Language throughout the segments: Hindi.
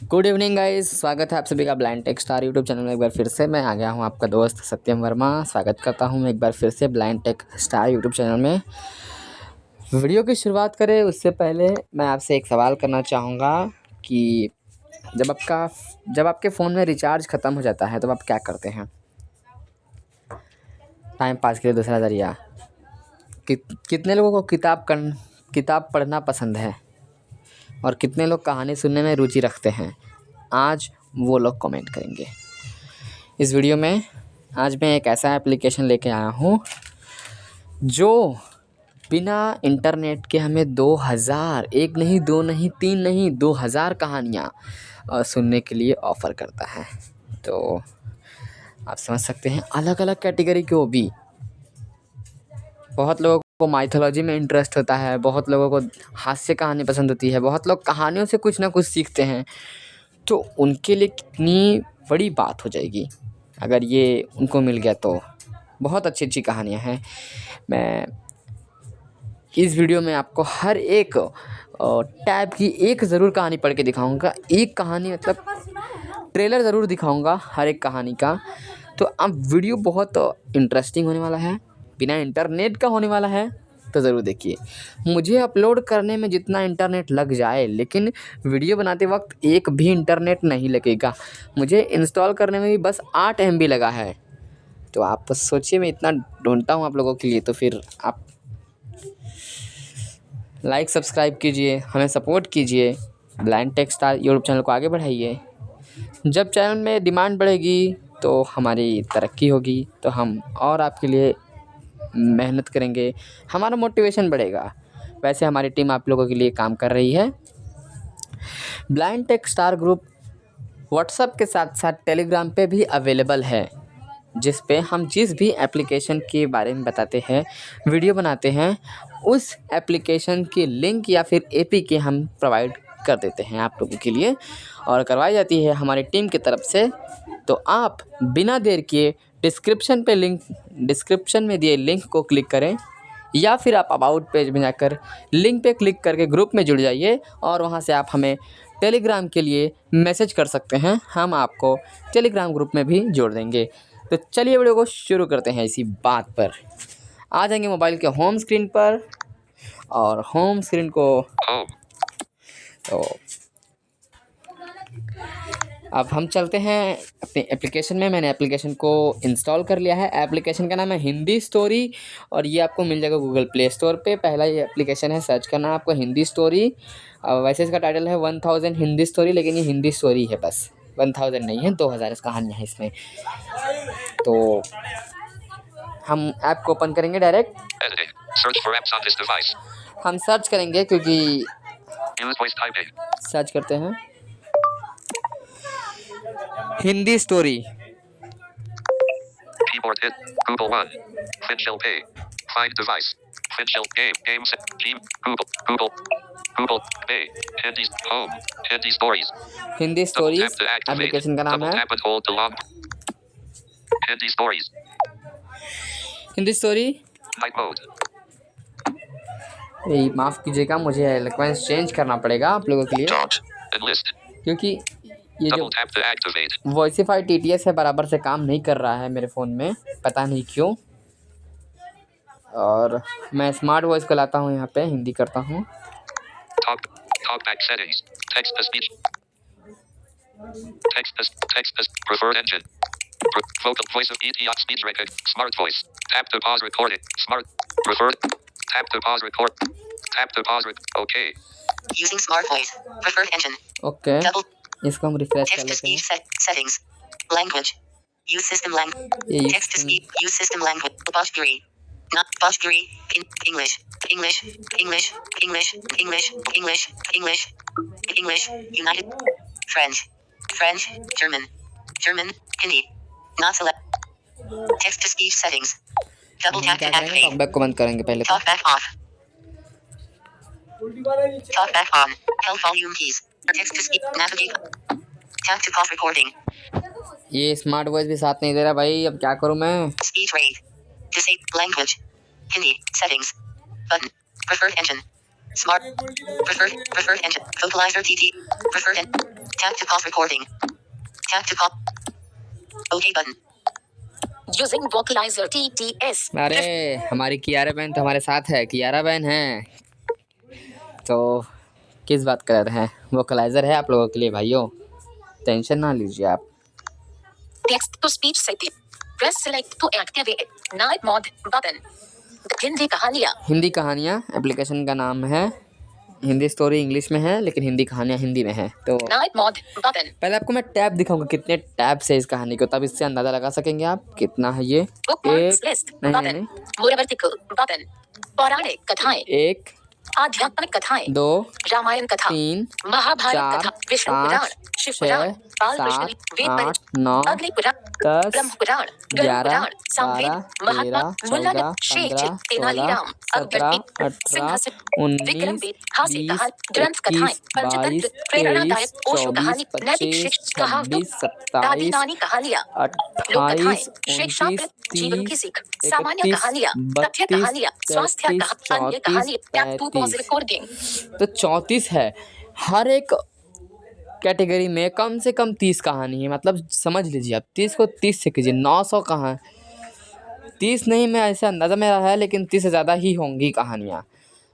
गुड इवनिंग गाइस, स्वागत है आप सभी का blind tech star YouTube channel में। एक बार फिर से मैं आ गया हूं, आपका दोस्त सत्यम वर्मा। स्वागत करता हूं मैं एक बार फिर से blind tech star YouTube channel में। वीडियो की शुरुआत करें उससे पहले मैं आपसे एक सवाल करना चाहूँगा कि जब आपके फ़ोन में रिचार्ज ख़त्म हो जाता है तो आप क्या करते हैं? टाइम पास के लिए दूसरा ज़रिया। कितने लोगों को किताब पढ़ना पसंद है और कितने लोग कहानी सुनने में रुचि रखते हैं? आज वो लोग कमेंट करेंगे। इस वीडियो में आज मैं एक ऐसा एप्लीकेशन लेके आया हूँ जो बिना इंटरनेट के हमें 2000 एक नहीं, दो नहीं, तीन नहीं, 2000 कहानियाँ सुनने के लिए ऑफ़र करता है। तो आप समझ सकते हैं, अलग अलग कैटेगरी के वो भी। बहुत लोगों को माइथोलॉजी में इंटरेस्ट होता है, बहुत लोगों को हास्य कहानी पसंद होती है, बहुत लोग कहानियों से कुछ ना कुछ सीखते हैं। तो उनके लिए कितनी बड़ी बात हो जाएगी अगर ये उनको मिल गया। तो बहुत अच्छी अच्छी कहानियाँ हैं। मैं इस वीडियो में आपको हर एक टैब की एक ज़रूर कहानी पढ़ के दिखाऊंगा। एक कहानी मतलब ट्रेलर ज़रूर दिखाऊंगा हर एक कहानी का। तो अब वीडियो बहुत इंटरेस्टिंग होने वाला है, बिना इंटरनेट का होने वाला है। तो ज़रूर देखिए। मुझे अपलोड करने में जितना इंटरनेट लग जाए, लेकिन वीडियो बनाते वक्त एक भी इंटरनेट नहीं लगेगा। मुझे इंस्टॉल करने में भी बस 8 MB लगा है। तो आप सोचिए, मैं इतना ढूंढता हूँ आप लोगों के लिए। तो फिर आप लाइक सब्सक्राइब कीजिए, हमें सपोर्ट कीजिए, blind tech star YouTube channel को आगे बढ़ाइए। जब चैनल में डिमांड बढ़ेगी तो हमारी तरक्की होगी, तो हम और आपके लिए मेहनत करेंगे, हमारा मोटिवेशन बढ़ेगा। वैसे हमारी टीम आप लोगों के लिए काम कर रही है। Blind tech star group WhatsApp के साथ साथ टेलीग्राम पे भी अवेलेबल है, जिस पे हम जिस भी एप्लीकेशन के बारे में बताते हैं, वीडियो बनाते हैं, उस एप्लीकेशन की लिंक या फिर APK हम प्रोवाइड कर देते हैं आप लोगों के लिए, और करवाई जाती है हमारी टीम की तरफ से। तो आप बिना देर किए डिस्क्रिप्शन में दिए लिंक को क्लिक करें, या फिर आप अबाउट पेज में जाकर लिंक पे क्लिक करके ग्रुप में जुड़ जाइए, और वहाँ से आप हमें टेलीग्राम के लिए मैसेज कर सकते हैं। हम आपको टेलीग्राम ग्रुप में भी जोड़ देंगे। तो चलिए वीडियो को शुरू करते हैं। इसी बात पर आ जाएंगे मोबाइल के होम स्क्रीन पर, और होम स्क्रीन को तो अब हम चलते हैं अपने एप्लीकेशन में। मैंने एप्लीकेशन को इंस्टॉल कर लिया है। एप्लीकेशन का नाम है हिंदी स्टोरी, और ये आपको मिल जाएगा गूगल प्ले स्टोर पे। पहला ये एप्लीकेशन है, सर्च करना है आपको हिंदी स्टोरी। वैसे इसका टाइटल है 1000 हिंदी स्टोरी, लेकिन ये हिंदी स्टोरी है बस, 1000 नहीं है, 2000 कहानियाँ हैं इसमें। तो हम ऐप को ओपन करेंगे डायरेक्ट। हम सर्च करेंगे, क्योंकि सर्च करते हैं Hindi story. Keyboard hit. Google One. Finchel Pay. Find device. Finchel game. Game set. Google Pay. Hindi home. Hindi stories. Hindi stories Tap to activate. Application का नाम Double है। tap and hold to log. Hindi stories. Hindi story. Night mode. माफ़ कीजिएगा, मुझे एलोक्वेंस चेंज करना पड़ेगा आप लोगों के लिए, Dot. Enlist. क्योंकि ये जो Double tap to activate. वॉइसिफाई TTS है बराबर से काम नहीं कर रहा है मेरे फ़ोन में, पता नहीं क्यों। और मैं स्मार्ट वॉइस को लाता हूँ, यहाँ पे हिंदी करता हूँ। Talkback settings. Text to speech. Text to preferred engine. Vocal voice of ETX speech record. Smart voice. Tap to pause recording. Smart. Preferred. Tap to pause record. Tap to pause okay. Using smart voice. Preferred engine. Okay, Double. इसको हम रिफ्रेश कर Text to लेते हैं। speech settings. Language. Use system language. ये Text to speech. Use system language. Bhojpuri. Not Bhojpuri. English. English. English. English. English. English. English. English. United. French. French. German. German. Hindi. Not select. Text to speech settings. Double हम tap क्या to करेंगे, activate. टॉकबैक को बंद करेंगे पहले तो। Talkback off. Talkback on. Held volume keys. Text to speech. Navigate. Tap to pause recording. ये स्मार्ट वॉइस भी साथ नहीं दे रहा भाई, अब क्या करूँ मैं। Speech rate. Disable language. Hindi. Settings. Button. Preferred engine. Smart. Preferred engine. Vocalizer TT. Preferred Tap to pause recording. Tap to pause. OK button. Using vocalizer TTS. अरे हमारी कियारा बहन तो हमारे साथ है, कियारा बहन है तो किस बात कर रहे हैं। वोकलाइजर है आप लोगों के लिए भाइयों, टेंशन ना लीजिए आप। Text to speech setting. Press select to activate night mode button. Hindi कहानियाँ। हिंदी कहानियाँ एप्लीकेशन का नाम है। हिंदी स्टोरी इंग्लिश में है लेकिन हिंदी कहानियाँ हिंदी में है। तो नाइट मोड बटन। पहले आपको मैं टैब दिखाऊंगा कितने टैब्स है इस कहानी को, तब इससे अंदाजा लगा सकेंगे आप कितना है ये। बुकमार्क्स लिस्ट नहीं, बटन। मूलवर्तिकल बटन। पौराणिक कथाएं। 1 आध्यात्मिक कथाएं। 2 रामायण कथा। 3 महाभारत 4 कथा। विष्णु पुराण। 5 शिव 6 पुराण। बाल 7 कृष्ण। वेद 8 9 अग्नि पुराण। 10 ब्रह्म पुराण। गरुड़ 11 पुराण। सामवेद। 12 महात्मा 13 मुल्ला 14 शेख 15 तेनालीराम 16 अकबर 17 सिंहासन 18 विक्रम 19 वेद हास्य 20 कहानी ग्रंथ कथाएं 21 पंचतंत्र 22 प्रेरणादायक 23 ओशो कहानी 24 नैतिक 25 शिक्षा कहावतों 26 दादी 27 नानी कहानियाँ 28 शिक्षाप्रद 29 जीवन की 30 सीख सामान्य 31 कहानियाँ तथ्य 32 कहानियाँ स्वास्थ्य 33 अन्य 34 कहानी टैप टू पॉज 35। रिकॉर्डिंग। तो 34 है। हर एक कैटेगरी में कम से कम 30 कहानी है, मतलब समझ लीजिए आप 30 को 30 से कीजिए, 900 कहाँ 30 नहीं, मैं ऐसे अंदाज़ा मेरा है लेकिन 30 से ज़्यादा ही होंगी कहानियाँ।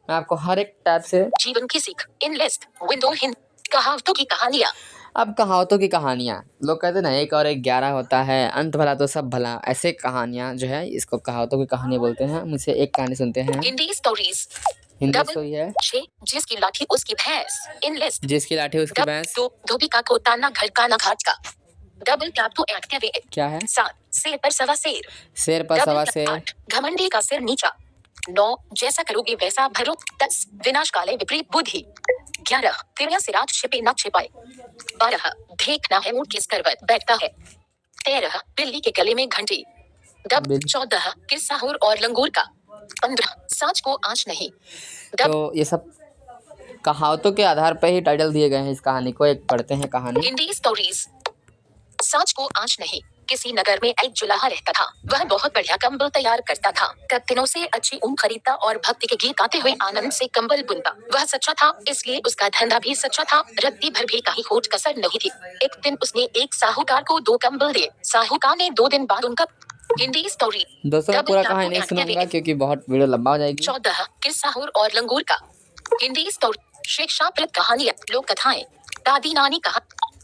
मैं आपको हर एक टैब से जीवन की सीख इन लिस्ट विंडो हिंद कहावतों की कहानियाँ। अब कहावतों की कहानियाँ, लोग कहते हैं ना 1 और 1 11 होता है, अंत भला तो सब भला, ऐसे कहानियाँ जो है इसको कहावतों की कहानी बोलते हैं। मुझसे एक कहानी सुनते हैं। हिंदी स्टोरीज हिंदी स्टोरी है 6 जिसकी लाठी उसकी भैंस इन लिस्ट जिसकी लाठी उसकी भैंस। तो धोबी का खोता ना घर का ना घाट का। Double tap to activate. क्या है? 7 शेर पर सवा शेर। शेर पर सवा शेर। 8 घमंडी का सिर नीचा। 9 जैसा करोगे वैसा भरो। 10 विनाश काले विपरीत बुद्धि। 11 तिरिया से रात छिपे न छिपाए। 12 देखना है ऊंट किस करवट बैठता है। 13 बिल्ली के गले में घंटी। 14 किस्सा हुर और लंगूर का। 15 सांच को आँच नहीं। तो ये सब कहावतों के आधार पर ही टाइटल दिए गए हैं इस कहानी को। एक पढ़ते हैं कहानी। हिंदी स्टोरीज। सांच को आँच नहीं। किसी नगर में एक जुलाहा रहता था। वह बहुत बढ़िया कंबल तैयार करता था। कत्तिनों से अच्छी ऊन खरीदता और भक्ति के गीत गाते हुए आनंद से कंबल बुनता। वह सच्चा था इसलिए उसका धंधा भी सच्चा था। रत्ती भर भी कहीं खोट कसर नहीं थी। एक दिन उसने एक साहूकार को 2 कंबल दिए। साहूकार ने 2 दिन बाद उनका हिंदी स्टोरी। दोस्तों मैं पूरा कहानी नहीं सुनाऊंगा क्योंकि बहुत वीडियो लंबा हो जाएगी। 14 किस्सा हुर और लंगूर का। हिंदी स्टोरी शिक्षाप्रद कहानियाँ लोक कथाएं दादी नानी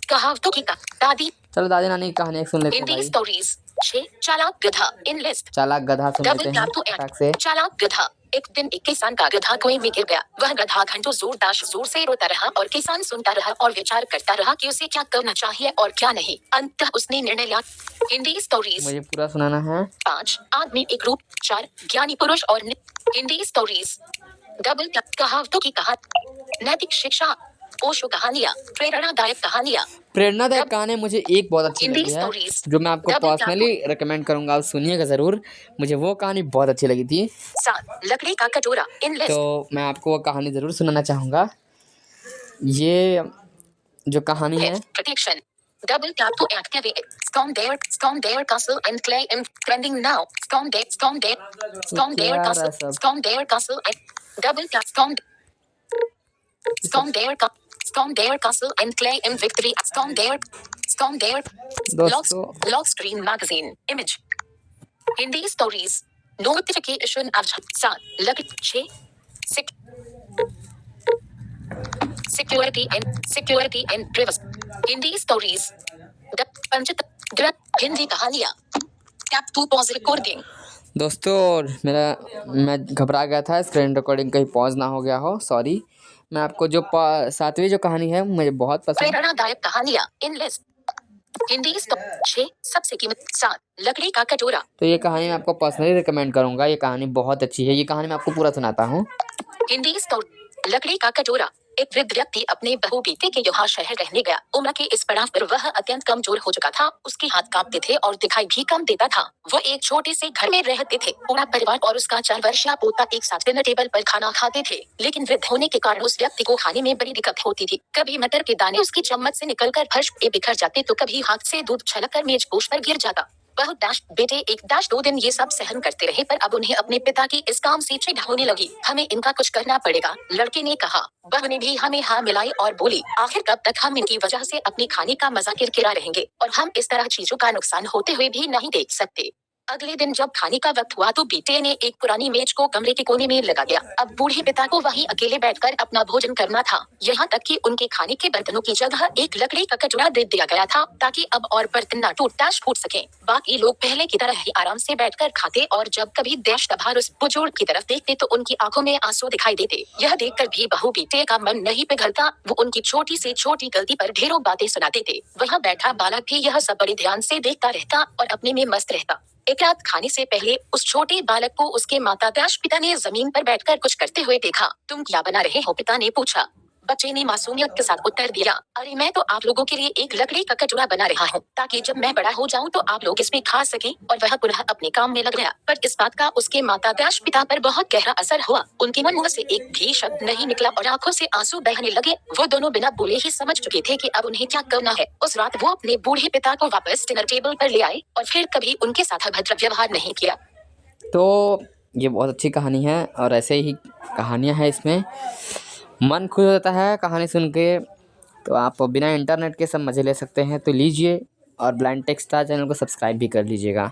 कहावतों की दादी। चलो दादी नानी की कहानी एक सुन लेते हैं हिंदी भाई। स्टोरीज 6 चालाक गधा इन लिस्ट। चालाक गधा सुन लेते हैं फटाक से। चालाक गधा। एक दिन एक किसान का गधा कुएं में गिर गया। वह गधा घंटों जोर से रोता रहा और किसान सुनता रहा और विचार करता रहा कि उसे क्या करना चाहिए और क्या नहीं। अंततः उसने निर्णय लिया। हिंदी स्टोरीज मुझे पूरा सुनाना है। 5 आदमी एक रूप। 4 ज्ञानी पुरुष और हिंदी स्टोरीज। डबल कहावतों की कहानी नैतिक शिक्षा ओशो कहानियाँ प्रेरणादायक कहानियाँ। प्रेरणादायक कहानी मुझे एक बहुत अच्छी लगी है जो मैं आपको पर्सनली रेकमेंड करूंगा, आप सुनिएगा ज़रूर। मुझे वो कहानी बहुत अच्छी लगी थी। 7 लकड़ी का कटोरा इन लिस्ट। तो मैं आपको वो कहानी ज़रूर सुनाना चाहूँगा। ये जो कहानी है protection double tap to activate storm their castle and claim trending now storm their castle and double tap storm their castle and claim victory storm their lock screen magazine image Hindi stories notification अब 7 लग 6 security and privacy Hindi stories Hindi कहानियाँ टैप टू पॉज रिकॉर्डिंग। दोस्तों मैं घबरा गया था, स्क्रीन रिकॉर्डिंग कहीं पॉज ना हो गया हो, सॉरी। मैं आपको जो 7वीं जो कहानी है मुझे बहुत पसंद। प्रेरणादायक कहानियाँ इन लिस्ट। हिंदी 6 सबसे कीमती 7 लकड़ी का कटोरा। तो ये कहानी मैं आपको पर्सनली रिकमेंड करूंगा। ये कहानी बहुत अच्छी है। ये कहानी मैं आपको पूरा सुनाता हूँ। हिंदी स्टोरी लकड़ी का कटोरा। एक वृद्ध व्यक्ति अपने बहू बेटे के यहाँ शहर रहने गया। उम्र के इस पड़ाव पर वह अत्यंत कमजोर हो चुका था। उसके हाथ कांपते थे और दिखाई भी कम देता था। वो एक छोटे से घर में रहते थे। पूरा परिवार और उसका 4 वर्षीय पोता एक साथ डिनर टेबल पर खाना खाते थे। लेकिन वृद्ध होने के कारण उस व्यक्ति को खाने में बड़ी दिक्कत होती थी। कभी मटर के दाने उसकी चम्मच से निकलकर फर्श पे बिखर जाते तो कभी हाथ से दूध छलककर मेजपोश पर गिर जाता। वह डैश बेटे 1-2 दिन ये सब सहन करते रहे, पर अब उन्हें अपने पिता की इस काम से चिढ़ होने लगी। हमें इनका कुछ करना पड़ेगा, लड़के ने कहा। बहू ने भी हमें हाँ मिलाई और बोली, आखिर कब तक हम इनकी वजह से अपनी खाने का मजा किरकिरा रहेंगे, और हम इस तरह चीजों का नुकसान होते हुए भी नहीं देख सकते। अगले दिन जब खाने का वक्त हुआ तो बेटे ने एक पुरानी मेज को कमरे के कोने में लगा दिया। अब बूढ़े पिता को वहीं अकेले बैठकर अपना भोजन करना था। यहाँ तक कि उनके खाने के बर्तनों की जगह एक लकड़ी का कटोरा दे दिया गया था, ताकि अब और बर्तन न टूट सके। बाकी लोग पहले की तरह ही आराम से बैठकर खाते, और जब कभी देश तबार उस बुजुर्ग की तरफ देखते तो उनकी आंखों में आंसू दिखाई देते। यह देखकर भी बहू बेटे का मन नहीं पिघलता। वो उनकी छोटी से छोटी गलती पर ढेरों बातें सुना देते। वहाँ बैठा बालक भी यह सब बड़े ध्यान से देखता रहता और अपने में मस्त रहता। एक रात खाने से पहले उस छोटे बालक को उसके माता पिता ने जमीन पर बैठकर कुछ करते हुए देखा। तुम क्या बना रहे हो, पिता ने पूछा। बच्चे ने मासूमियत के साथ उत्तर दिया, अरे मैं तो आप लोगों के लिए एक लकड़ी का कटोरा बना रहा हूँ, ताकि जब मैं बड़ा हो जाऊँ तो आप लोग इसमें खा सकें। और वह पुनः अपने काम में लग गया। पर इस बात का उसके माता पिता पर बहुत गहरा असर हुआ। उनके मुंह से एक भी शब्द नहीं निकला और आंखों से आंसू बहने लगे। वो दोनों बिना बोले ही समझ चुके थे कि अब उन्हें क्या करना है। उस रात वो अपने बूढ़े पिता को वापस डिनर टेबल पर ले आए और फिर कभी उनके साथ अभद्र व्यवहार नहीं किया। तो ये बहुत अच्छी कहानी है, और ऐसे ही कहानियाँ हैं, इसमें मन खुश हो जाता है कहानी सुन के। तो आप बिना इंटरनेट के सब मज़े ले सकते हैं, तो लीजिए। और ब्लाइंड टेक्स्ट स्टार चैनल को सब्सक्राइब भी कर लीजिएगा।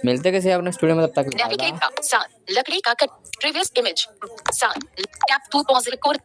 मिलते कैसे अपने स्टूडियो में, तब तक नैविगेट का 7 लकड़ी का cut previous image 7 tap to pause record